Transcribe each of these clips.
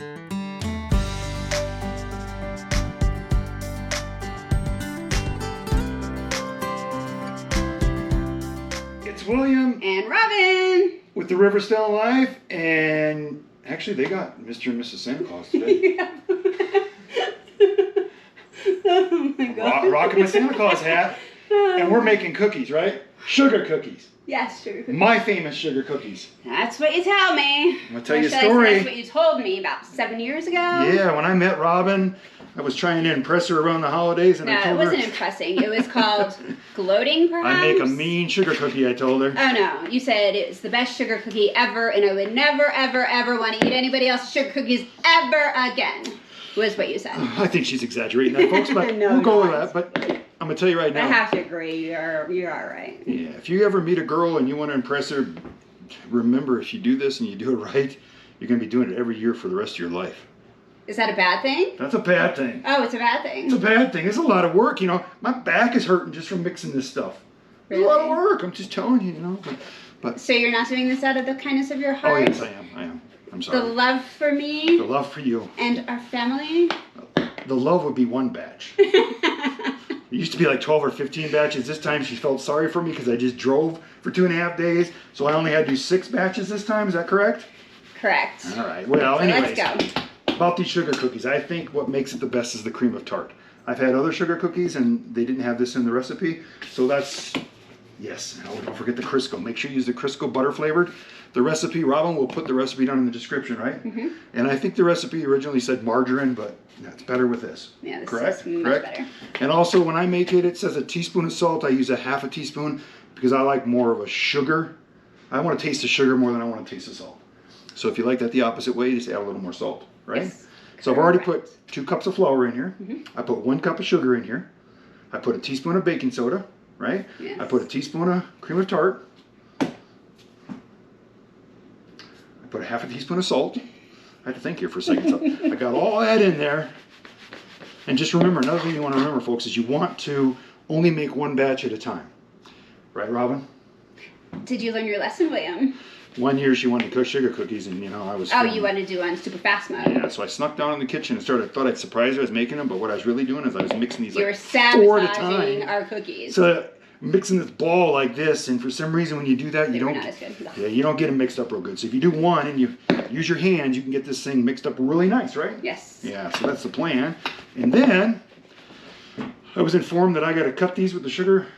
It's William and Robin with the Riverstone Life, and actually they got Mr. and Mrs. Santa Claus today. Yeah. Oh my God. Rocking my Santa Claus hat, and we're making cookies, right? Sugar cookies. Yes, sugar cookies. My famous sugar cookies. That's what you tell me. I'm gonna tell you a story. That's what you told me about 7 years ago. Yeah, when I met Robin, I was trying to impress her around the holidays, and I told her. No, it wasn't impressing. It was called gloating, perhaps. I make a mean sugar cookie, I told her. Oh no, you said it was the best sugar cookie ever, and I would never, ever, ever want to eat anybody else's sugar cookies ever again. Was what you said. I think she's exaggerating that, folks, but No, we'll go with not. that. But I'm gonna tell you right now. I have to agree. You're all right. Yeah, if you ever meet a girl and you want to impress her, remember, if you do this and you do it right, you're gonna be doing it every year for the rest of your life. Is that a bad thing? That's a bad thing. Oh, it's a bad thing. It's a bad thing. It's a lot of work, you know. My back is hurting just from mixing this stuff. Really? It's a lot of work. I'm just telling you, you know. But So you're not doing this out of the kindness of your oh heart? yes, I am. I'm sorry. The love for me. The love for you. And our family. The love would be one batch. It used to be like 12 or 15 batches. This time she felt sorry for me because I just drove for 2.5 days. So I only had to do 6 batches this time. Is that correct? Correct. All right. Well, So anyways. let's go. About these sugar cookies, I think what makes it the best is the cream of tart. I've had other sugar cookies and they didn't have this in the recipe. So that's, yes. Oh, don't forget the Crisco. Make sure you use the Crisco butter flavored. The recipe, Robin will put the recipe down in the description, right? Mm-hmm. And I think the recipe originally said margarine, but it's better with this. Yeah, this correct? is much better. And also when I make it, it says a teaspoon of salt. I use a half a teaspoon because I like more of a sugar. I want to taste the sugar more than I want to taste the salt. So if you like that the opposite way, just add a little more salt, right? Yes, so I've already put 2 cups of flour in here. Mm-hmm. I put 1 cup of sugar in here. I put a teaspoon of baking soda, right? Yes. I put a teaspoon of cream of tart. I put a half a teaspoon of salt. I had to think here for a second. So I got all that in there. And just remember, another thing you want to remember, folks, is you want to only make 1 batch at a time. Right, Robin? Did you learn your lesson, William? One year she wanted to cook sugar cookies, and you know I was. Oh, you wanted to do on super fast mode. Yeah, so I snuck down in the kitchen and thought I'd surprise her. I was making them, but what I was really doing is I was mixing these You like were 4 at a sabotaging time. our cookies. So mixing this ball like this, and for some reason when you do that, you don't. Not as good. Yeah, you don't get them mixed up real good. So if you do one and you use your hands, you can get this thing mixed up really nice, right? Yes. Yeah, so that's the plan. And then I was informed that I got to cut these with the sugar.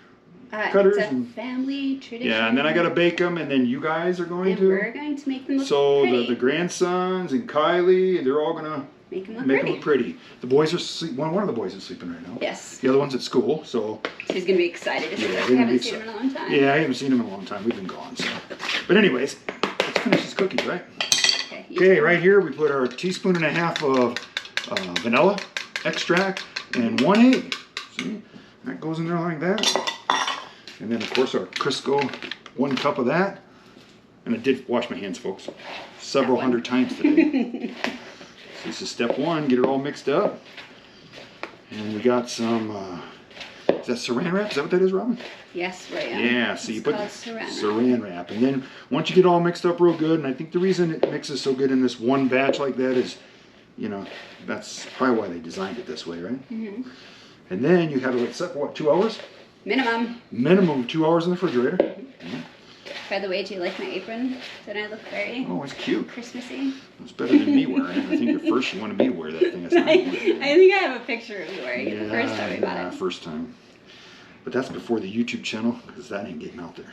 Cutters it's a family tradition. Yeah, and then I got to bake them, and then you guys are going and to. We're going to make them look so pretty. the grandsons and Kylie, they're all gonna make them look pretty. The boys are sleeping. One of the boys is sleeping right now. Yes. The other one's at school, so. He's gonna be excited to see us. We haven't seen him in a long time. Yeah, I haven't seen him in a long time. We've been gone. So, but anyways, let's finish these cookies, right? Okay, right here we put our teaspoon and a half of vanilla extract and 1 egg. See, that goes in there like that. And then, of course, our Crisco, 1 cup of that. And I did wash my hands, folks, several hundred times today. So this is step 1, get it all mixed up. And we got some, is that saran wrap? Is that what that is, Robin? Yes, William. Yeah, so you put saran wrap. And then once you get it all mixed up real good, and I think the reason it mixes so good in this one batch like that is, you know, that's probably why they designed it this way, right? Mm-hmm. And then you have to let it set for what, 2 hours? Minimum. Minimum 2 hours in the refrigerator. Mm-hmm. By the way, do you like my apron? Don't I look very it's cute. Christmassy? It's better than me wearing it. I think at first you wanted me to wear that thing. I think I have a picture of you wearing it the first time we bought it. First time. But that's before the YouTube channel, because that ain't getting out there.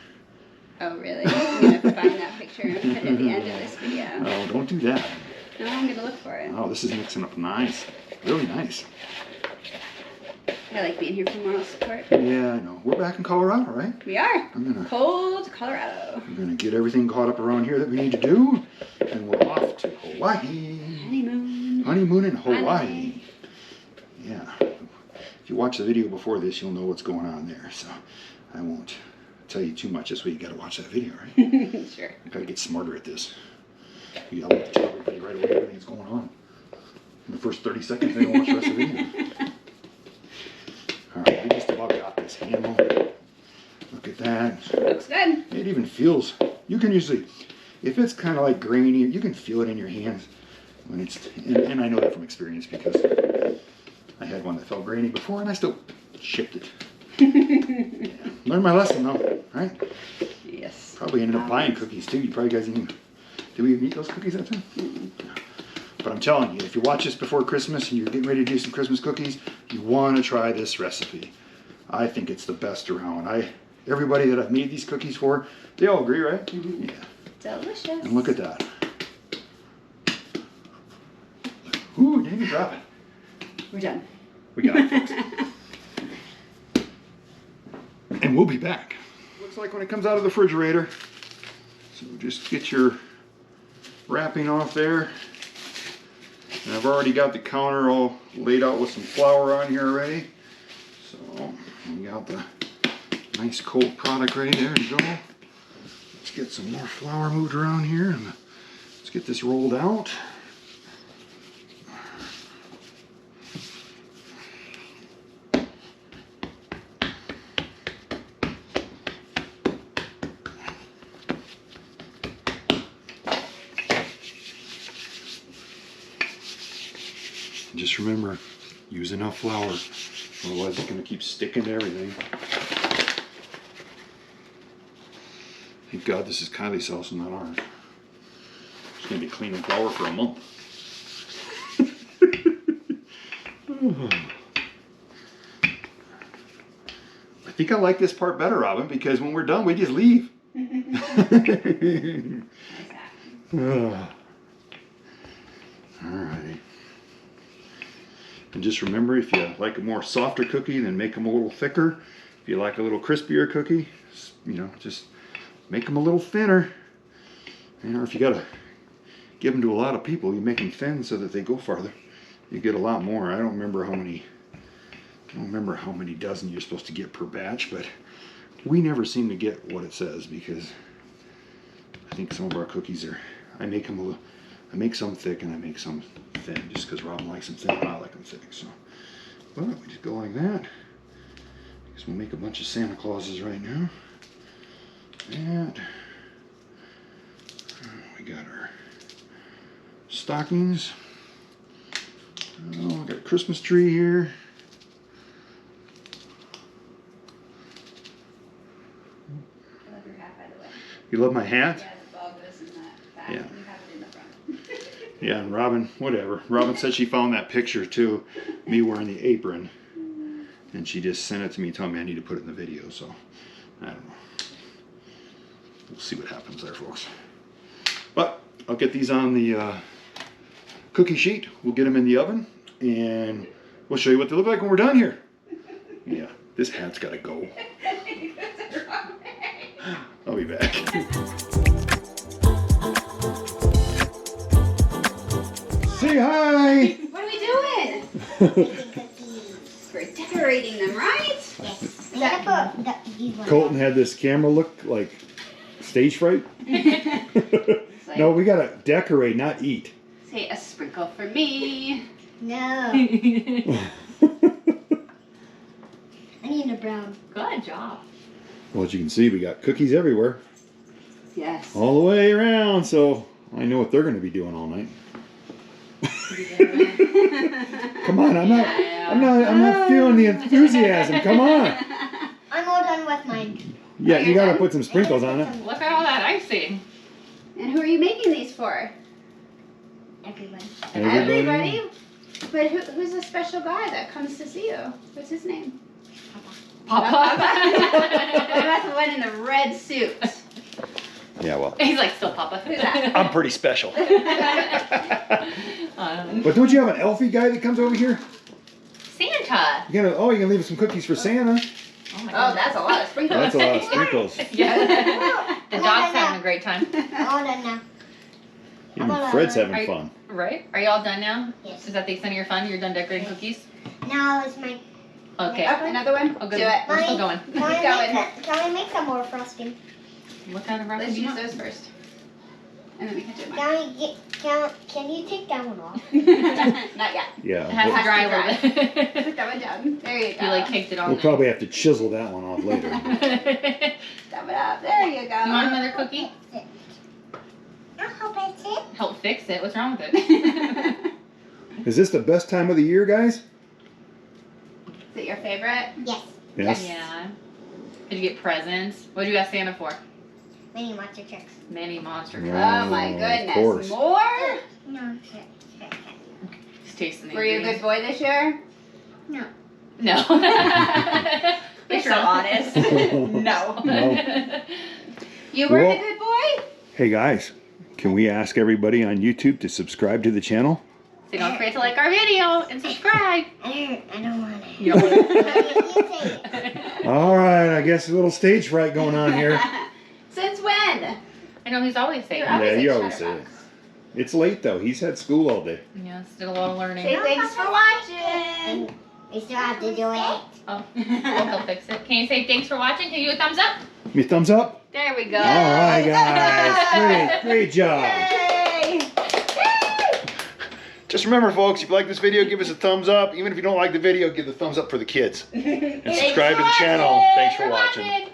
Oh, really? I'm going to find that picture and put it at the end of this video. Oh, don't do that. No, I'm going to look for it. Oh, this is mixing up nice. Really nice. I like being here for moral support. Yeah, I know. We're back in Colorado, right? We are. Cold Colorado. We're going to get everything caught up around here that we need to do. And we're off to Hawaii. Honeymoon. Honeymoon in Hawaii. Yeah. If you watch the video before this, you'll know what's going on there. So I won't tell you too much this week. You got to watch that video, right? Sure. You got to get smarter at this. You got to tell everybody right away everything that's going on. In the first 30 seconds, they don't watch the rest of the video. All right, we just about got this handle. Look at that. Looks good. It even feels, you can usually, if it's kind of like grainy, you can feel it in your hands. when it's, and I know that from experience because I had one that felt grainy before and I still shipped it. Yeah. Learned my lesson though, right? Yes. Probably ended up buying cookies too. You probably guys even, do we even eat those cookies that time? But I'm telling you, if you watch this before Christmas and you're getting ready to do some Christmas cookies, you want to try this recipe. I think it's the best around. Everybody that I've made these cookies for, they all agree, right? Mm-hmm. Yeah. Delicious. And look at that. Ooh, didn't even drop it. We're done. We got it, folks. And we'll be back. Looks like when it comes out of the refrigerator. So just get your wrapping off there. And I've already got the counter all laid out with some flour on here already. So we got the nice cold product ready there to go. Let's get some more flour moved around here and let's get this rolled out. Just remember, use enough flour, otherwise it's going to keep sticking to everything. Thank God this is Kylie's house and not ours. She's going to be cleaning flour for a month. I think I like this part better, Robin, because when we're done, we just leave. Alrighty. And just remember, if you like a more softer cookie, then make them a little thicker. If you like a little crispier cookie, you know, just make them a little thinner. You know, if you gotta give them to a lot of people, you make them thin so that they go farther. You get a lot more. I don't remember how many dozen you're supposed to get per batch, but we never seem to get what it says because I think some of our cookies are. I make some thick and I make some thin just because Robin likes them thin and I like them thick. So, well, we just go like that. I guess we'll make a bunch of Santa Clauses right now. And we got our stockings. Oh, we got a Christmas tree here. I love your hat, by the way. You love my hat? Yeah, the ball goes in that back. Yeah. You have it in the front. Yeah, and Robin, whatever. Robin said she found that picture too, me wearing the apron. And she just sent it to me telling me I need to put it in the video, so I don't know. We'll see what happens there, folks. But I'll get these on the cookie sheet. We'll get them in the oven, and we'll show you what they look like when we're done here. Yeah, this hat's got to go. I'll be back. Say hi! What are we doing? We're decorating them, right? Yes. Is that- Colton had this camera look like stage fright. Like, No, we gotta decorate, not eat. say a sprinkle for me. No. I need a brown. Good job. Well, as you can see, we got cookies everywhere, Yes. all the way around. So I know what they're going to be doing all night. Come on, I'm not feeling the enthusiasm. Come on. I'm all done with mine. Yeah, you gotta put some sprinkles on it. Look at all that icing. And who are you making these for? Everyone. Everybody? But who's the special guy that comes to see you? What's his name? Papa. What about the one in the red suit? Yeah, well, He's like, still Papa. Who's that? I'm pretty special. Um, But don't you have an elfie guy that comes over here? Santa. You can leave us some cookies for Santa. Oh my Oh, God. that's a lot of sprinkles. That's a lot of sprinkles. Yeah. The dog's having a great time. All done now. Even Fred's having Are- fun. Right? Are you all done now? Yes. Is that the extent of your fun? You're done decorating cookies? Now is my. Okay. Oh, another one? Oh, good. Do it. We're still going. Can we make some more frosting? What kind of rock Let's do you use want? those first. And then we can do mine. Can you take that one off? Not yet. Yeah. It has We'll, to dry a little bit. Put that one down. There you go. You like caked it on we'll there. probably have to chisel that one off later. You Step it up. There you go. want another cookie? I'll help it. Help fix it. What's wrong with it? Is this the best time of the year, guys? Is it your favorite? Yes. Yes. Yeah. Did you get presents? What did you ask Santa for? Mini monster trucks. Mini monster Yeah. truck. Oh my of goodness. course. More? No. Just tasting the Were you a good boy this year? No. No. You're so honest. No. No. You weren't Well- a good boy? Hey guys, can we ask everybody on YouTube to subscribe to the channel? So don't forget to like our video and subscribe. I don't want it. You don't want You say it. All right, I guess a little stage fright going on here. Since when? I know he's always saying You're that. always Yeah, you a always say it. chatterbox. It's late though. He's had school all day. Yeah, still a lot of learning. Say thanks for watching. And we still have to do it. Oh, he'll fix it. Can you say thanks for watching? Can you do a thumbs up? Give me a thumbs up. There we go. All right, guys. Great job. Yay. Just remember, folks, if you like this video, give us a thumbs up. Even if you don't like the video, give the thumbs up for the kids. And subscribe to the channel. Thanks for watching.